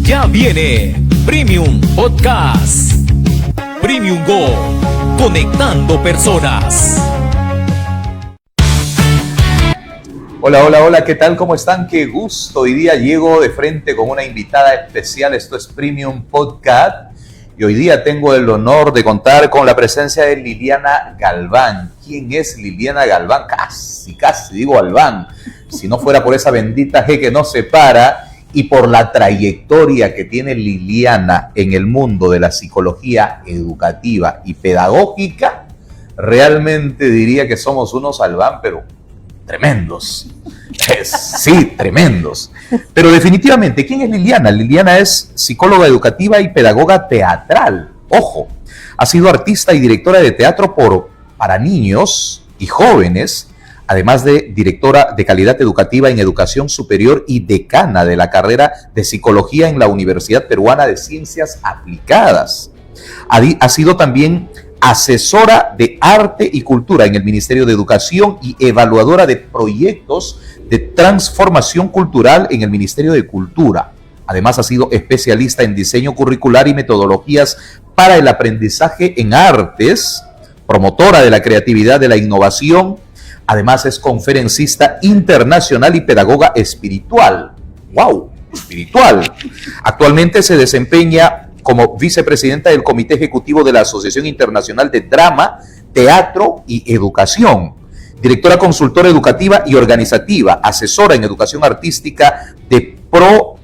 Ya viene Premium Podcast. Premium Go. Conectando personas. Hola, ¿qué tal? ¿Cómo están? Qué gusto. Hoy día llego de frente con una invitada especial. Esto es Premium Podcast. Y hoy día tengo el honor de contar con la presencia de Liliana Galván. ¿Quién es Liliana Galván? Casi digo Galván. Si no fuera por esa bendita G que nos separa y por la trayectoria que tiene Liliana en el mundo de la psicología educativa y pedagógica, realmente diría que somos unos Galván, pero tremendos. Sí, tremendos. Pero definitivamente, ¿quién es Liliana? Liliana es psicóloga educativa y pedagoga teatral. Ojo, ha sido artista y directora de teatro para niños y jóvenes, además de directora de calidad educativa en educación superior y decana de la carrera de psicología en la Universidad Peruana de Ciencias Aplicadas. Ha sido también asesora de arte y cultura en el Ministerio de Educación y evaluadora de proyectos de transformación cultural en el Ministerio de Cultura. Además, ha sido especialista en diseño curricular y metodologías para el aprendizaje en artes, promotora de la creatividad, de la innovación. Además, es conferencista internacional y pedagoga espiritual. ¡Wow! Espiritual. Actualmente se desempeña como vicepresidenta del Comité Ejecutivo de la Asociación Internacional de Drama, Teatro y Educación, directora consultora educativa y organizativa, asesora en educación artística de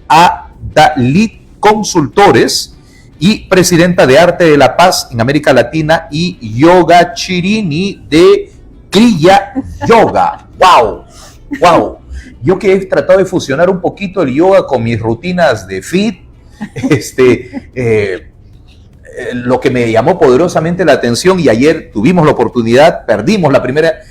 ProAdalit Consultores y presidenta de Arte de la Paz en América Latina y Yoga Chirini de Kriya Yoga. ¡Wow! Yo que he tratado de fusionar un poquito el yoga con mis rutinas de fit, lo que me llamó poderosamente la atención, y ayer tuvimos la oportunidad, perdimos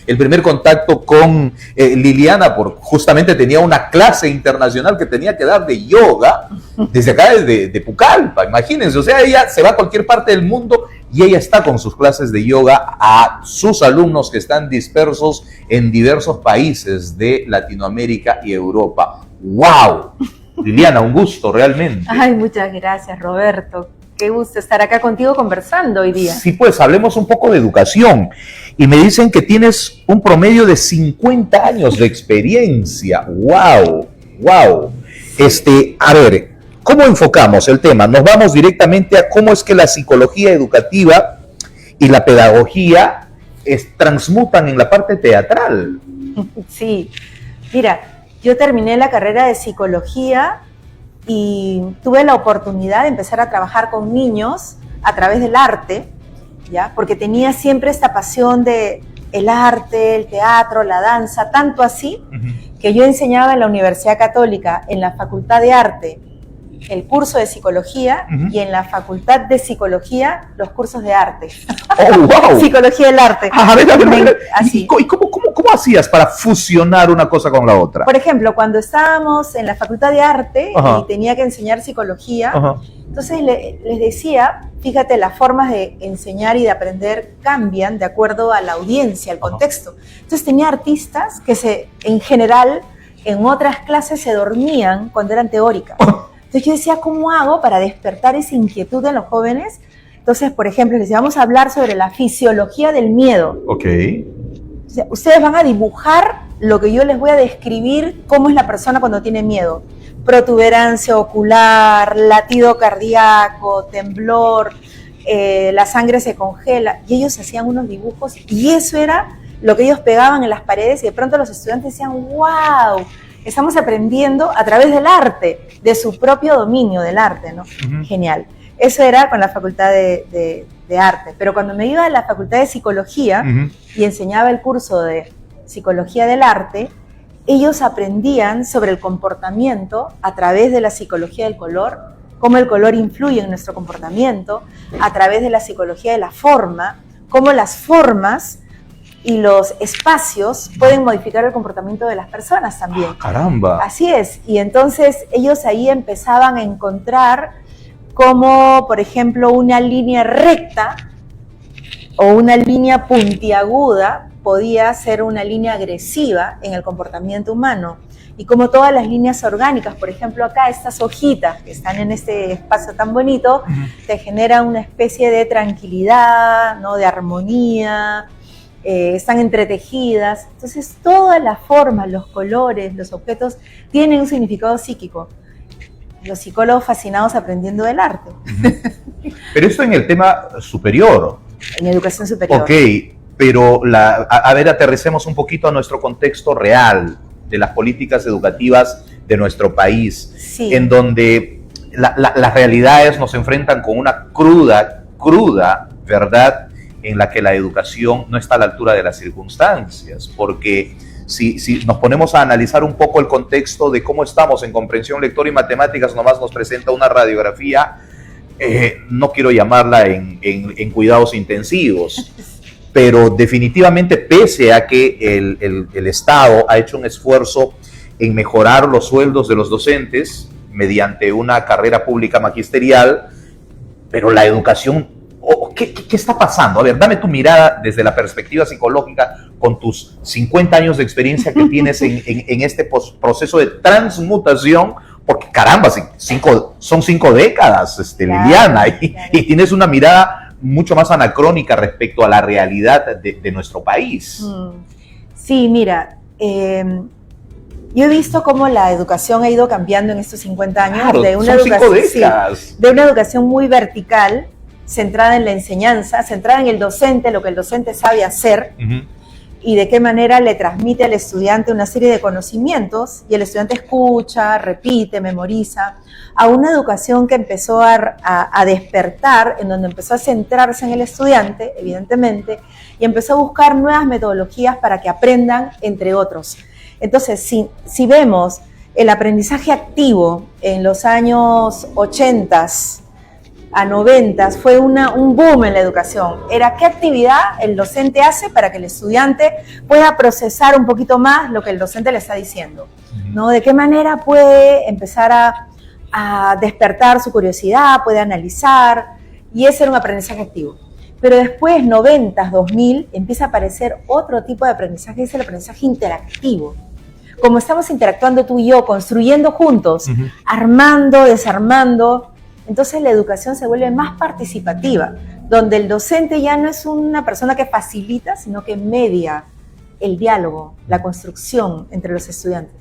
el primer contacto con Liliana, porque justamente tenía una clase internacional que tenía que dar de yoga desde acá, de Pucallpa, imagínense. O sea, ella se va a cualquier parte del mundo y ella está con sus clases de yoga a sus alumnos que están dispersos en diversos países de Latinoamérica y Europa. ¡Wow! Liliana, un gusto realmente. Ay, muchas gracias, Roberto. Qué gusto estar acá contigo conversando hoy día. Sí, pues hablemos un poco de educación. Y me dicen que tienes un promedio de 50 años de experiencia. ¡Wow! A ver, ¿cómo enfocamos el tema? Nos vamos directamente a cómo es que la psicología educativa y la pedagogía transmutan en la parte teatral. Sí, mira, yo terminé la carrera de psicología y tuve la oportunidad de empezar a trabajar con niños a través del arte, ¿ya? Porque tenía siempre esta pasión de el arte, el teatro, la danza, tanto así que yo enseñaba en la Universidad Católica, en la Facultad de Arte, el curso de psicología y en la Facultad de Psicología los cursos de arte. ¡Oh, wow! Psicología del arte. A ver. Así. ¿Y cómo hacías para fusionar una cosa con la otra? Por ejemplo, cuando estábamos en la Facultad de Arte y tenía que enseñar psicología, entonces les decía, fíjate, las formas de enseñar y de aprender cambian de acuerdo a la audiencia, al contexto. Entonces tenía artistas que en general en otras clases se dormían cuando eran teóricas. Entonces yo decía, ¿cómo hago para despertar esa inquietud en los jóvenes? Entonces, por ejemplo, les decía, vamos a hablar sobre la fisiología del miedo. Ok. O sea, ustedes van a dibujar lo que yo les voy a describir, cómo es la persona cuando tiene miedo. Protuberancia ocular, latido cardíaco, temblor, la sangre se congela. Y ellos hacían unos dibujos y eso era lo que ellos pegaban en las paredes y de pronto los estudiantes decían, ¡wow! Estamos aprendiendo a través del arte, de su propio dominio del arte, ¿no? Genial. Eso era con la Facultad de Arte. Pero cuando me iba a la Facultad de Psicología y enseñaba el curso de Psicología del Arte, ellos aprendían sobre el comportamiento a través de la psicología del color, cómo el color influye en nuestro comportamiento, a través de la psicología de la forma, cómo las formas y los espacios pueden modificar el comportamiento de las personas también. ¡Caramba! Así es. Y entonces ellos ahí empezaban a encontrar cómo, por ejemplo, una línea recta o una línea puntiaguda podía ser una línea agresiva en el comportamiento humano. y como todas las líneas orgánicas, por ejemplo acá estas hojitas que están en este espacio tan bonito, te generan una especie de tranquilidad, ¿no? De armonía, están entretejidas. Entonces todas las formas, los colores, los objetos tienen un significado psíquico. Los psicólogos fascinados aprendiendo del arte. Pero esto en el tema superior. En educación superior. Ok, pero a ver, aterricemos un poquito a nuestro contexto real de las políticas educativas de nuestro país, Sí. en donde las realidades nos enfrentan con una cruda verdad en la que la educación no está a la altura de las circunstancias, porque si nos ponemos a analizar un poco el contexto de cómo estamos en comprensión lectora y matemáticas, nomás nos presenta una radiografía, no quiero llamarla en cuidados intensivos, pero definitivamente pese a que el Estado ha hecho un esfuerzo en mejorar los sueldos de los docentes mediante una carrera pública magisterial, pero la educación, ¿qué está pasando? A ver, dame tu mirada desde la perspectiva psicológica con tus 50 años de experiencia que tienes en este proceso de transmutación, porque caramba, son 5 décadas, Claro, Liliana, claro. y tienes una mirada mucho más anacrónica respecto a la realidad de nuestro país. Sí, mira, yo he visto cómo la educación ha ido cambiando en estos 50 años, Claro, de una son 5 educación, décadas. sí, de una educación muy vertical, centrada en la enseñanza, centrada en el docente, lo que el docente sabe hacer, Ujú. y de qué manera le transmite al estudiante una serie de conocimientos, y el estudiante escucha, repite, memoriza, a una educación que empezó a despertar, en donde empezó a centrarse en el estudiante, evidentemente, y empezó a buscar nuevas metodologías para que aprendan, entre otros. Entonces, si vemos el aprendizaje activo en los años 80 a 90 fue un boom en la educación. Era qué actividad el docente hace para que el estudiante pueda procesar un poquito más lo que el docente le está diciendo, ¿no? De qué manera puede empezar a despertar su curiosidad, puede analizar, y ese era un aprendizaje activo. Pero después, 90, 2000, empieza a aparecer otro tipo de aprendizaje, es el aprendizaje interactivo. Como estamos interactuando tú y yo, construyendo juntos, armando, desarmando, entonces la educación se vuelve más participativa, donde el docente ya no es una persona que facilita, sino que media el diálogo, la construcción entre los estudiantes.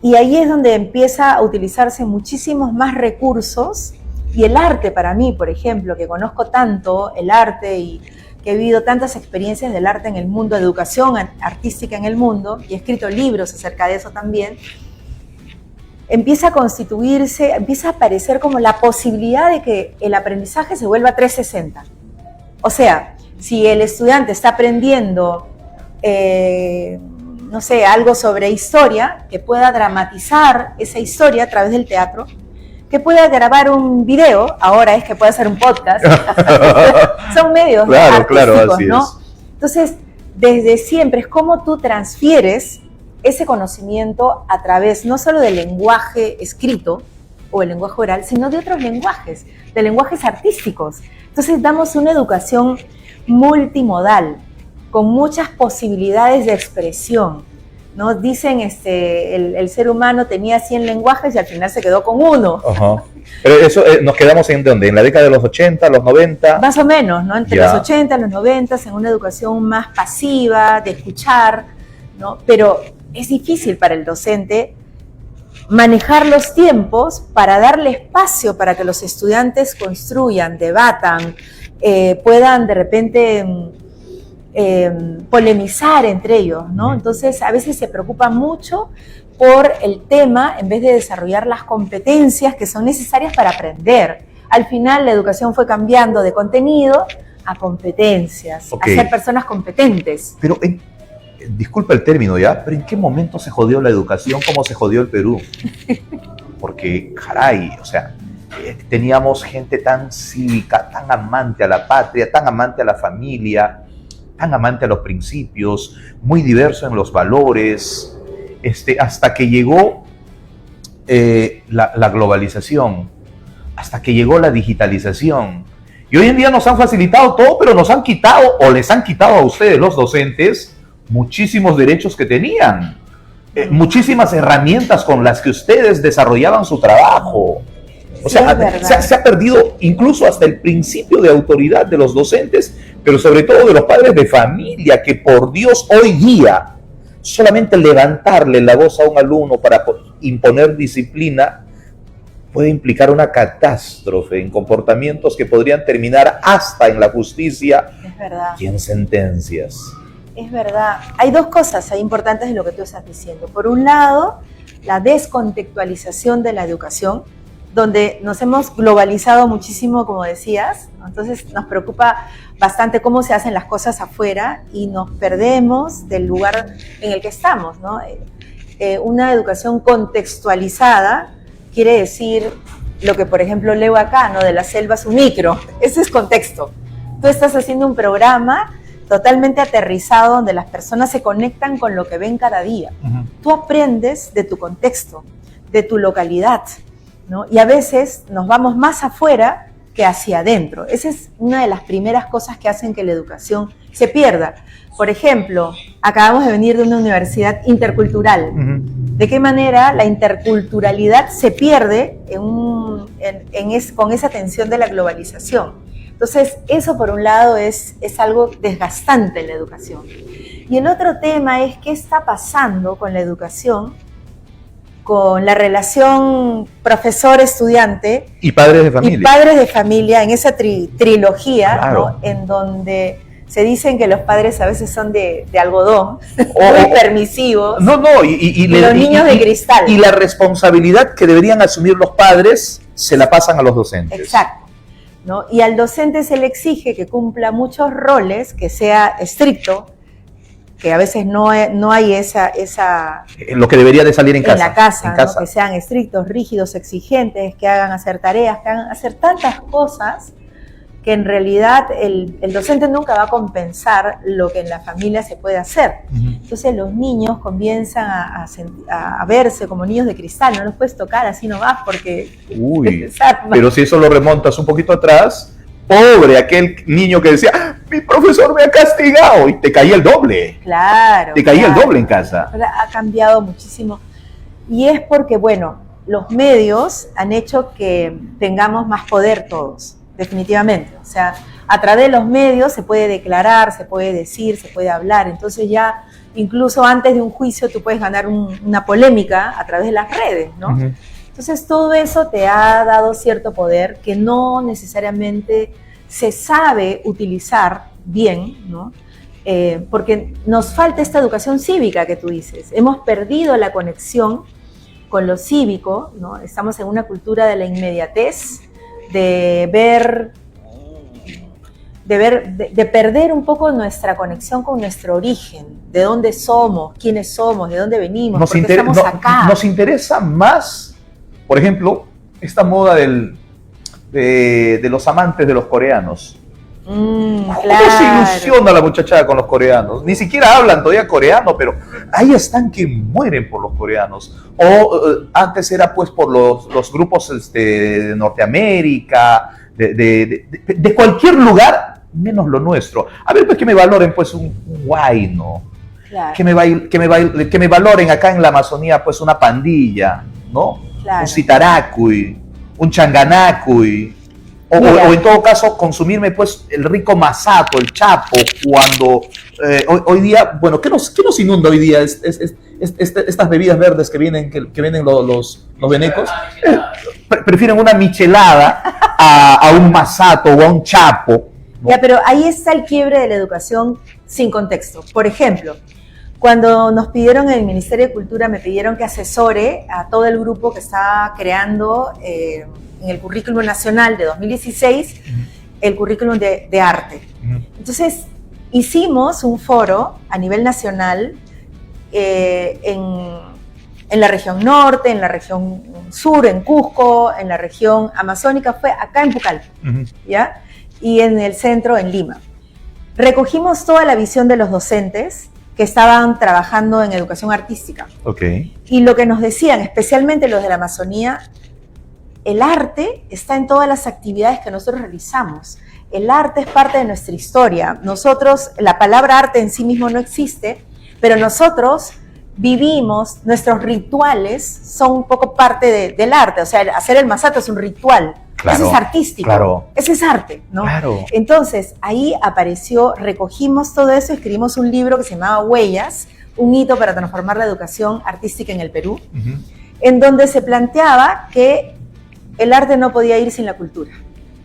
Y ahí es donde empieza a utilizarse muchísimos más recursos, y el arte para mí, por ejemplo, que conozco tanto el arte y que he vivido tantas experiencias del arte en el mundo, de educación artística en el mundo, y he escrito libros acerca de eso también, empieza a constituirse, empieza a aparecer como la posibilidad de que el aprendizaje se vuelva 360. O sea, si el estudiante está aprendiendo, no sé, algo sobre historia, que pueda dramatizar esa historia a través del teatro, que pueda grabar un video, ahora es que puede hacer un podcast, son medios artísticos, así ¿no? es. Entonces, desde siempre es como tú transfieres ese conocimiento a través no solo del lenguaje escrito o el lenguaje oral, sino de otros lenguajes, de lenguajes artísticos. Entonces damos una educación multimodal, con muchas posibilidades de expresión, ¿no? Dicen el ser humano tenía 100 lenguajes y al final se quedó con uno. Ajá. Pero eso, ¿nos quedamos en dónde? ¿En la década de los 80, los 90? Más o menos, ¿no? Entre Ya. los 80 y los 90, en una educación más pasiva, de escuchar, ¿no? Pero es difícil para el docente manejar los tiempos para darle espacio para que los estudiantes construyan, debatan, puedan de repente polemizar entre ellos, ¿no? Entonces a veces se preocupa mucho por el tema en vez de desarrollar las competencias que son necesarias para aprender. Al final la educación fue cambiando de contenido a competencias, Ok. a ser personas competentes. Pero, disculpa el término ya, pero ¿en qué momento se jodió la educación como se jodió el Perú? Porque, caray, o sea, teníamos gente tan cívica, tan amante a la patria, tan amante a la familia, tan amante a los principios, muy diverso en los valores, hasta que llegó la globalización, hasta que llegó la digitalización. Y hoy en día nos han facilitado todo, pero nos han quitado, o les han quitado a ustedes, los docentes, muchísimos derechos que tenían. muchísimas herramientas con las que ustedes desarrollaban su trabajo. O sea, se ha perdido incluso hasta el principio de autoridad de los docentes, pero sobre todo de los padres de familia, que por Dios hoy día solamente levantarle la voz a un alumno para imponer disciplina puede implicar una catástrofe en comportamientos que podrían terminar hasta en la justicia y en sentencias. Es verdad. Hay dos cosas ahí importantes de lo que tú estás diciendo. Por un lado, la descontextualización de la educación, donde nos hemos globalizado muchísimo, como decías, ¿no? Entonces nos preocupa bastante cómo se hacen las cosas afuera y nos perdemos del lugar en el que estamos, ¿no? Una educación contextualizada quiere decir lo que, por ejemplo, leo acá, ¿no? De la selva a su micro. Ese es contexto. Tú estás haciendo un programa totalmente aterrizado donde las personas se conectan con lo que ven cada día. Tú aprendes de tu contexto, de tu localidad, ¿no? Y a veces nos vamos más afuera que hacia adentro. Esa es una de las primeras cosas que hacen que la educación se pierda. Por ejemplo, acabamos de venir de una universidad intercultural. ¿De qué manera la interculturalidad se pierde con esa tensión de la globalización? Entonces, eso por un lado es algo desgastante en la educación. Y el otro tema es qué está pasando con la educación, con la relación profesor-estudiante y padres de familia. Y padres de familia en esa trilogía, claro, ¿no? En donde se dicen que los padres a veces son de algodón, muy permisivos, y los niños de cristal. Y la responsabilidad que deberían asumir los padres se la pasan a los docentes. Exacto, ¿no? Y al docente se le exige que cumpla muchos roles, que sea estricto, que a veces no hay esa lo que debería de salir en casa. En la casa, ¿no? Que sean estrictos, rígidos, exigentes, que hagan hacer tareas, que hagan hacer tantas cosas que en realidad el docente nunca va a compensar lo que en la familia se puede hacer. Entonces los niños comienzan a verse como niños de cristal, no los puedes tocar así nomás porque... Pero si eso lo remontas un poquito atrás, pobre aquel niño que decía, mi profesor me ha castigado, y te caía el doble. Claro. Te caía el doble en casa. Ha cambiado muchísimo. Y es porque, bueno, los medios han hecho que tengamos más poder todos. Definitivamente, o sea, a través de los medios se puede declarar, se puede decir, se puede hablar, entonces ya incluso antes de un juicio tú puedes ganar una polémica a través de las redes, ¿no? Entonces todo eso te ha dado cierto poder que no necesariamente se sabe utilizar bien, ¿no? Porque nos falta esta educación cívica que tú dices, hemos perdido la conexión con lo cívico, ¿no? Estamos en una cultura de la inmediatez, de perder un poco nuestra conexión con nuestro origen, de dónde somos, quiénes somos, de dónde venimos, por qué estamos acá. Nos interesa más, por ejemplo, esta moda de los amantes de los coreanos. Claro. ¿Cómo se ilusiona la muchachada con los coreanos? Ni siquiera hablan todavía coreano, pero ahí están que mueren por los coreanos. O antes era pues por los grupos de Norteamérica, de cualquier lugar, menos lo nuestro. A ver, pues que me valoren pues un huayno, claro. que me valoren acá en la Amazonía pues una pandilla, ¿no? Claro. Un sitaracuy, un changanacuy. O en todo caso, consumirme pues el rico masato, el chapo, cuando hoy día, bueno, ¿qué nos inunda hoy día? Estas bebidas verdes que vienen los venecos, prefieren una michelada a un masato o a un chapo, ¿no? Ya, pero ahí está el quiebre de la educación sin contexto. Por ejemplo, cuando nos pidieron en el Ministerio de Cultura, me pidieron que asesore a todo el grupo que estaba creando en el currículum nacional de 2016, el currículum de arte. Entonces, hicimos un foro a nivel nacional en la región norte, en la región sur, en Cusco, en la región amazónica, fue acá en Pucallpa, ¿ya? Y en el centro, en Lima. Recogimos toda la visión de los docentes que estaban trabajando en educación artística. Okay. Y lo que nos decían, especialmente los de la Amazonía, el arte está en todas las actividades que nosotros realizamos. El arte es parte de nuestra historia. Nosotros, la palabra arte en sí mismo no existe, pero nosotros vivimos, nuestros rituales son un poco parte del arte. O sea, hacer el masato es un ritual. Claro, eso es artístico. Claro. Ese es arte, ¿no? Claro. Entonces, ahí apareció, recogimos todo eso, escribimos un libro que se llamaba Huellas, un hito para transformar la educación artística en el Perú, en donde se planteaba que el arte no podía ir sin la cultura.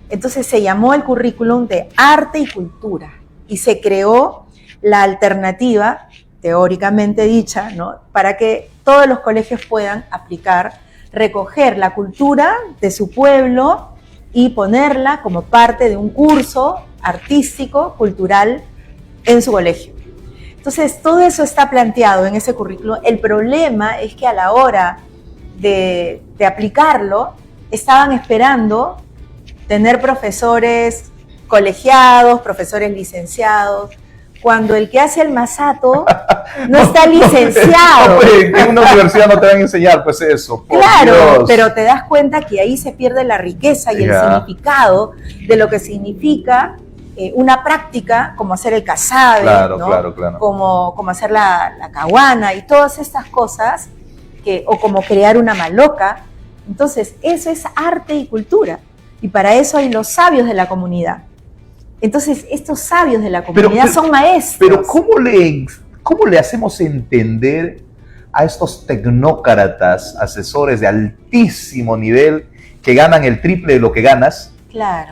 Entonces se llamó el currículum de arte y cultura y se creó la alternativa, teóricamente dicha, ¿no?, para que todos los colegios puedan aplicar, recoger la cultura de su pueblo y ponerla como parte de un curso artístico, cultural en su colegio. Entonces, todo eso está planteado en ese currículo. El problema es que a la hora de aplicarlo, estaban esperando tener profesores colegiados, profesores licenciados, cuando el que hace el masato no está licenciado. Hombre, en una universidad no te van a enseñar pues eso. Claro, Dios. pero te das cuenta que ahí se pierde la riqueza y el significado de lo que significa una práctica como hacer el casabe, claro, ¿no? claro. Como hacer la caguana y todas estas cosas, o como crear una maloca. Entonces, eso es arte y cultura. Y para eso hay los sabios de la comunidad. Entonces, estos sabios de la comunidad son maestros. Pero ¿cómo le hacemos entender a estos tecnócratas, asesores de altísimo nivel, que ganan el triple de lo que ganas? Claro.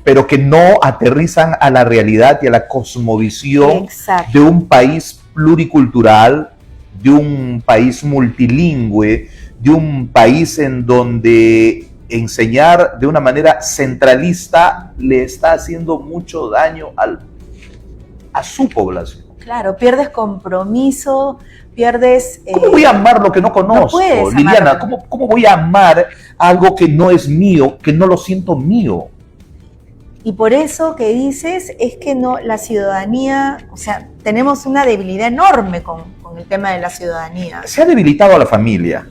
Pero que no aterrizan a la realidad y a la cosmovisión Exacto. de un país pluricultural, de un país multilingüe, de un país en donde enseñar de una manera centralista le está haciendo mucho daño a su población? Claro, pierdes compromiso, pierdes... ¿Cómo voy a amar lo que no conozco, no Liliana? ¿Cómo voy a amar algo que no es mío, que no lo siento mío? Y por eso que dices es que no, la ciudadanía, o sea, tenemos una debilidad enorme con el tema de la ciudadanía. Se ha debilitado a la familia.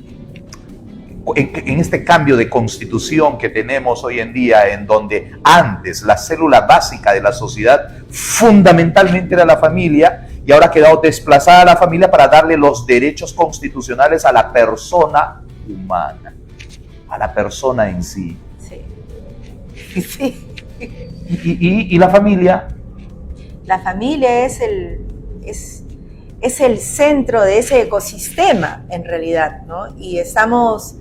En este cambio de constitución que tenemos hoy en día, en donde antes la célula básica de la sociedad fundamentalmente era la familia, y ahora ha quedado desplazada la familia para darle los derechos constitucionales a la persona humana, a la persona en sí. Sí. Sí. ¿Y la familia? La familia es el centro de ese ecosistema, en realidad, ¿no? Y estamos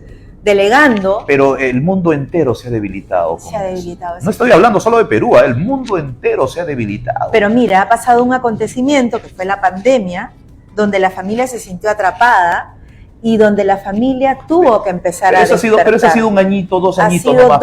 delegando. Pero el mundo entero se ha debilitado. Se ha debilitado. No estoy hablando solo de Perú, el mundo entero se ha debilitado. Pero mira, ha pasado un acontecimiento que fue la pandemia, donde la familia se sintió atrapada y donde la familia tuvo que empezar a despertar. Pero eso ha sido un añito, 2 añitos. Ha sido nomás,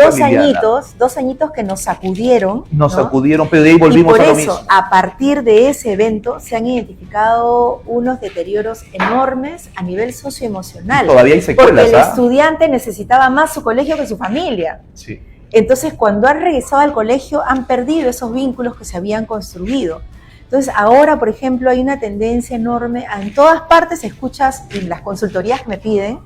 dos añitos que nos sacudieron. Nos ¿no? sacudieron, pero de ahí volvimos a lo mismo. Y por eso, a partir de ese evento, se han identificado unos deterioros enormes a nivel socioemocional. Y todavía hay secuelas. Porque el estudiante necesitaba más su colegio que su familia. Sí. Entonces, cuando han regresado al colegio, han perdido esos vínculos que se habían construido. Entonces, ahora, por ejemplo, hay una tendencia enorme, en todas partes escuchas, y las consultorías que me piden,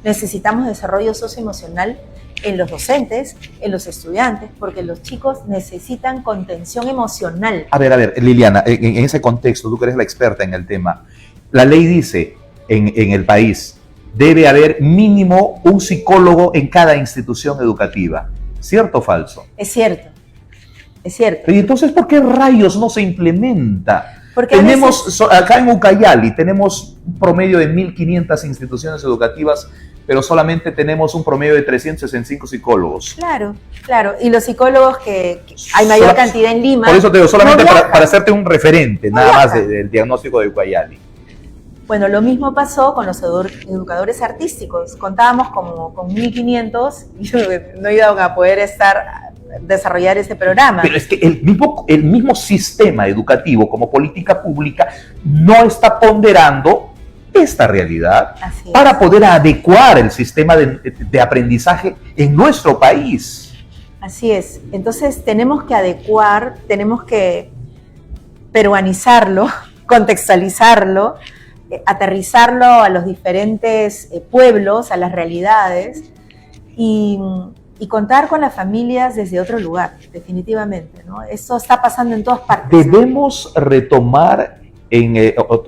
necesitamos desarrollo socioemocional en los docentes, en los estudiantes, porque los chicos necesitan contención emocional. A ver, Liliana, en ese contexto, tú que eres la experta en el tema, la ley dice en el país, debe haber mínimo un psicólogo en cada institución educativa. ¿Cierto o falso? Es cierto. Es cierto. Y entonces, ¿por qué rayos no se implementa? Porque tenemos, acá en Ucayali, tenemos un promedio de 1.500 instituciones educativas, pero solamente tenemos un promedio de 365 psicólogos. Claro. Y los psicólogos que hay mayor cantidad en Lima. Por eso te digo, solamente no para hacerte un referente, nada viajan. más del diagnóstico de Ucayali. Bueno, lo mismo pasó con los educadores artísticos. Contábamos como con 1.500 y no iban a poder desarrollar ese programa. Pero es que el mismo sistema educativo como política pública no está ponderando esta realidad para poder adecuar el sistema de aprendizaje en nuestro país. Así es. Entonces tenemos que adecuar, tenemos que peruanizarlo, contextualizarlo, aterrizarlo a los diferentes pueblos, a las realidades y contar con las familias desde otro lugar, definitivamente, ¿no? Eso está pasando en todas partes. Debemos retomar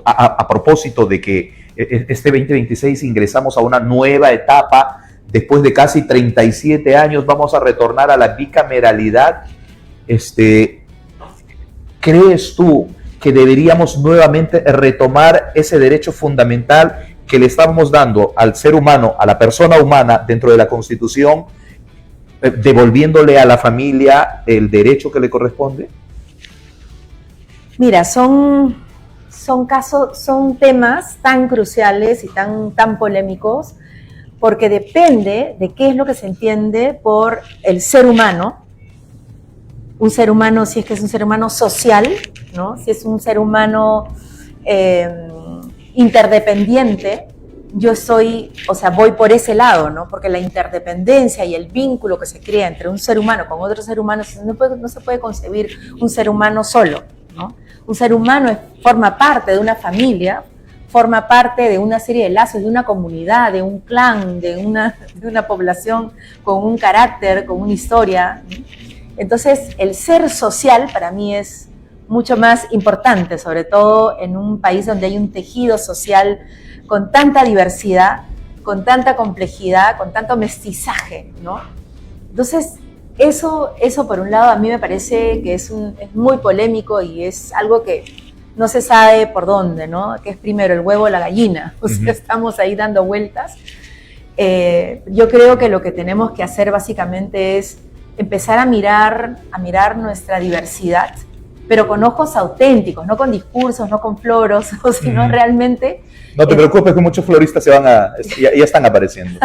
a propósito de que este 2026 ingresamos a una nueva etapa, después de casi 37 años vamos a retornar a la bicameralidad. ¿Crees tú que deberíamos nuevamente retomar ese derecho fundamental que le estamos dando al ser humano, a la persona humana dentro de la Constitución, devolviéndole a la familia el derecho que le corresponde? Mira, son temas tan cruciales y tan polémicos, porque depende de qué es lo que se entiende por el ser humano. Un ser humano, si es que es un ser humano social, ¿no? Si es un ser humano interdependiente, voy por ese lado, ¿no? Porque la interdependencia y el vínculo que se crea entre un ser humano con otro ser humano, no se puede concebir un ser humano solo, ¿no? Un ser humano forma parte de una familia, forma parte de una serie de lazos, de una comunidad, de un clan, de una población con un carácter, con una historia, ¿no? Entonces, el ser social para mí es mucho más importante, sobre todo en un país donde hay un tejido social con tanta diversidad, con tanta complejidad, con tanto mestizaje, ¿no? Entonces, eso por un lado a mí me parece que es muy polémico y es algo que no se sabe por dónde, ¿no? Que es primero el huevo o la gallina, o sea, estamos ahí dando vueltas. Yo creo que lo que tenemos que hacer básicamente es empezar a mirar nuestra diversidad, pero con ojos auténticos, no con discursos, no con floros, sino realmente... No te preocupes que muchos floristas ya están apareciendo.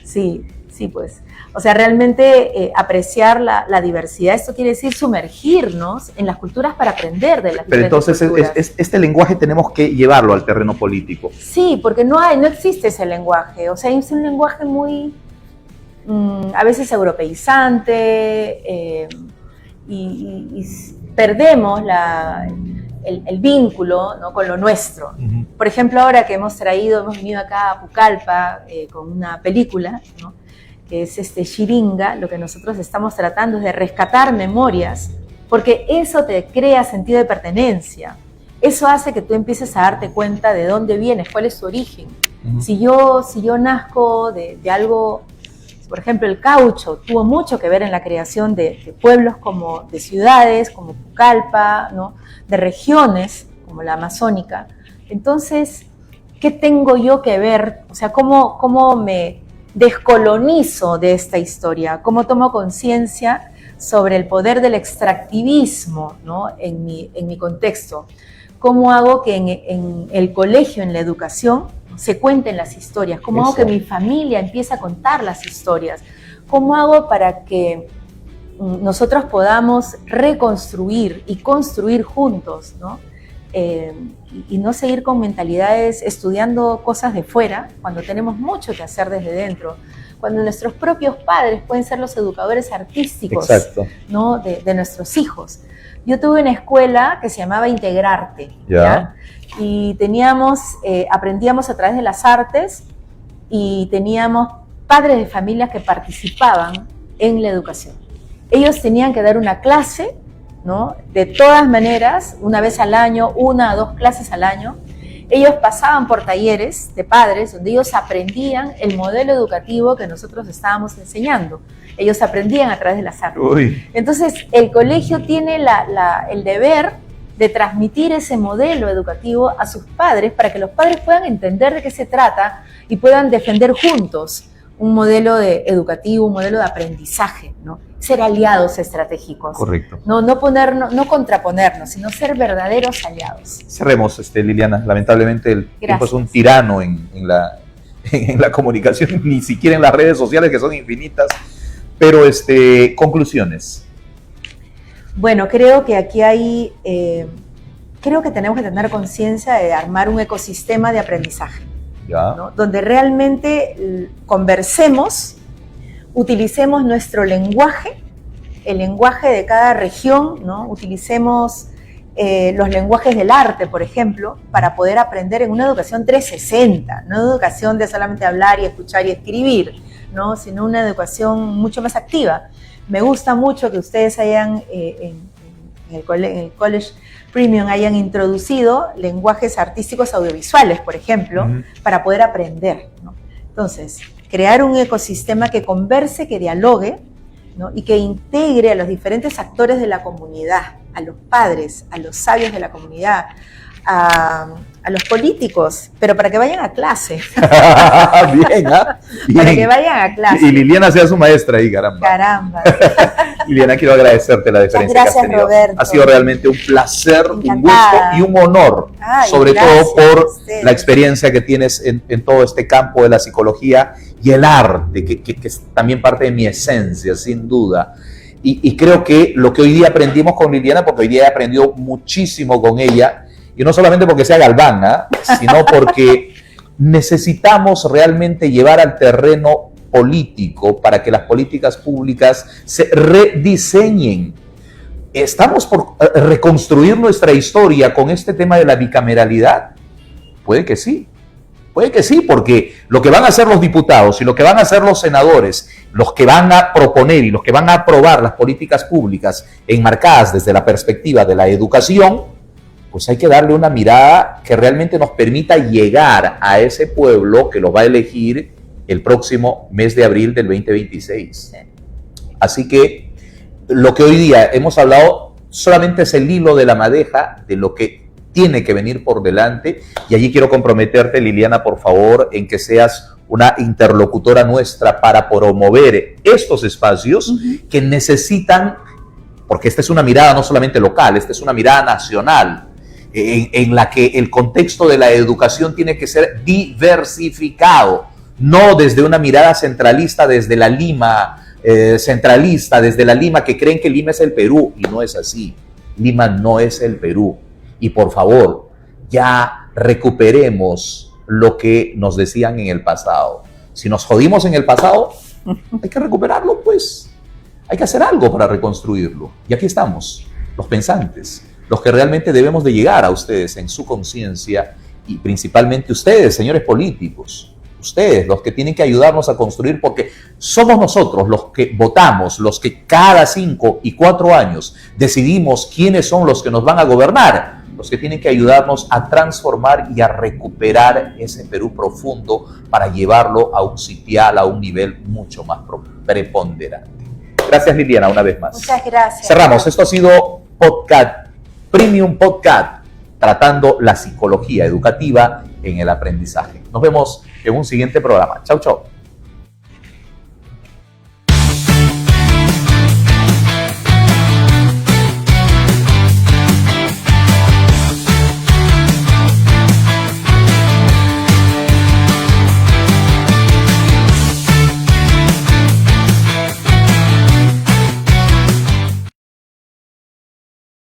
Sí, pues. O sea, realmente apreciar la diversidad, esto quiere decir sumergirnos en las culturas para aprender de las Pero entonces este lenguaje tenemos que llevarlo al terreno político. Sí, porque no existe ese lenguaje, o sea, es un lenguaje muy... a veces europeizante, y perdemos el vínculo, ¿no? Con lo nuestro. Por ejemplo, ahora que hemos venido acá a Pucallpa con una película, ¿no? Que es Xiringa, lo que nosotros estamos tratando es de rescatar memorias, porque eso te crea sentido de pertenencia. Eso hace que tú empieces a darte cuenta de dónde vienes, cuál es tu origen. Si yo nazco de algo... Por ejemplo, el caucho tuvo mucho que ver en la creación de pueblos de ciudades, como Pucallpa, ¿no? De regiones, como la amazónica. Entonces, ¿qué tengo yo que ver? O sea, ¿cómo me descolonizo de esta historia? ¿Cómo tomo conciencia sobre el poder del extractivismo, ¿no? en mi contexto? ¿Cómo hago que en el colegio, en la educación, se cuenten las historias? ¿Cómo hago que mi familia empiece a contar las historias? ¿Cómo hago para que nosotros podamos reconstruir y construir juntos, ¿no? Y no seguir con mentalidades estudiando cosas de fuera, cuando tenemos mucho que hacer desde dentro, cuando nuestros propios padres pueden ser los educadores artísticos, ¿no? de nuestros hijos. Yo tuve una escuela que se llamaba Integrarte, ¿ya? Y aprendíamos a través de las artes y teníamos padres de familias que participaban en la educación. Ellos tenían que dar una clase, ¿no? De todas maneras, una vez al año, 1 o 2 clases al año. Ellos pasaban por talleres de padres donde ellos aprendían el modelo educativo que nosotros estábamos enseñando. Ellos aprendían a través de las artes. Entonces, el colegio tiene el deber de transmitir ese modelo educativo a sus padres para que los padres puedan entender de qué se trata y puedan defender juntos un modelo educativo, un modelo de aprendizaje, ¿no? Ser aliados estratégicos. Correcto. No contraponernos, sino ser verdaderos aliados. Cerremos, Liliana. Lamentablemente el tiempo es un tirano en la comunicación, ni siquiera en las redes sociales, que son infinitas. Pero, conclusiones. Bueno, creo que aquí creo que tenemos que tener conciencia de armar un ecosistema de aprendizaje, ¿no? Donde realmente conversemos, utilicemos nuestro lenguaje, el lenguaje de cada región, ¿no? Utilicemos los lenguajes del arte, por ejemplo, para poder aprender en una educación 360, no educación de solamente hablar y escuchar y escribir, ¿no? Sino una educación mucho más activa. Me gusta mucho que ustedes hayan, en en el College Premium hayan introducido lenguajes artísticos audiovisuales, por ejemplo, para poder aprender, ¿no? Entonces, crear un ecosistema que converse, que dialogue, ¿no? Y que integre a los diferentes actores de la comunidad, a los padres, a los sabios de la comunidad, a los políticos, pero para que vayan a clase. Bien, ¿ah? Bien. Para que vayan a clase. Y Liliana sea su maestra ahí, caramba. Caramba. Liliana, quiero agradecerte la diferencia Gracias, que has tenido. Roberto. Ha sido realmente un placer, un gusto Encantada. y un honor, Ay, sobre gracias todo por a ustedes. la experiencia que tienes en todo este campo de la psicología y el arte, que es también parte de mi esencia, sin duda. Y creo que lo que hoy día aprendimos con Liliana, porque hoy día he aprendido muchísimo con ella, y no solamente porque sea Galván, sino porque necesitamos realmente llevar al terreno político para que las políticas públicas se rediseñen. ¿Estamos por reconstruir nuestra historia con este tema de la bicameralidad? Puede que sí, porque lo que van a hacer los diputados y lo que van a hacer los senadores, los que van a proponer y los que van a aprobar las políticas públicas enmarcadas desde la perspectiva de la educación, pues hay que darle una mirada que realmente nos permita llegar a ese pueblo que lo va a elegir el próximo mes de abril del 2026. Así que lo que hoy día hemos hablado solamente es el hilo de la madeja de lo que tiene que venir por delante, y allí quiero comprometerte, Liliana, por favor, en que seas una interlocutora nuestra para promover estos espacios que necesitan, porque esta es una mirada no solamente local, esta es una mirada nacional, en la que el contexto de la educación tiene que ser diversificado, no desde una mirada centralista, desde la Lima centralista, desde la Lima que creen que Lima es el Perú, y no es así. Lima no es el Perú. Y por favor, ya recuperemos lo que nos decían en el pasado. Si nos jodimos en el pasado, hay que recuperarlo, pues. Hay que hacer algo para reconstruirlo. Y aquí estamos, los pensantes, los que realmente debemos de llegar a ustedes en su conciencia, y principalmente ustedes, señores políticos, ustedes, los que tienen que ayudarnos a construir, porque somos nosotros los que votamos, los que cada 5 y 4 años decidimos quiénes son los que nos van a gobernar, los que tienen que ayudarnos a transformar y a recuperar ese Perú profundo para llevarlo a un sitial, a un nivel mucho más preponderante. Gracias, Liliana, una vez más. Muchas gracias. Cerramos. Esto ha sido Podcast, Premium Podcast, tratando la psicología educativa en el aprendizaje. Nos vemos en un siguiente programa. Chau, chau.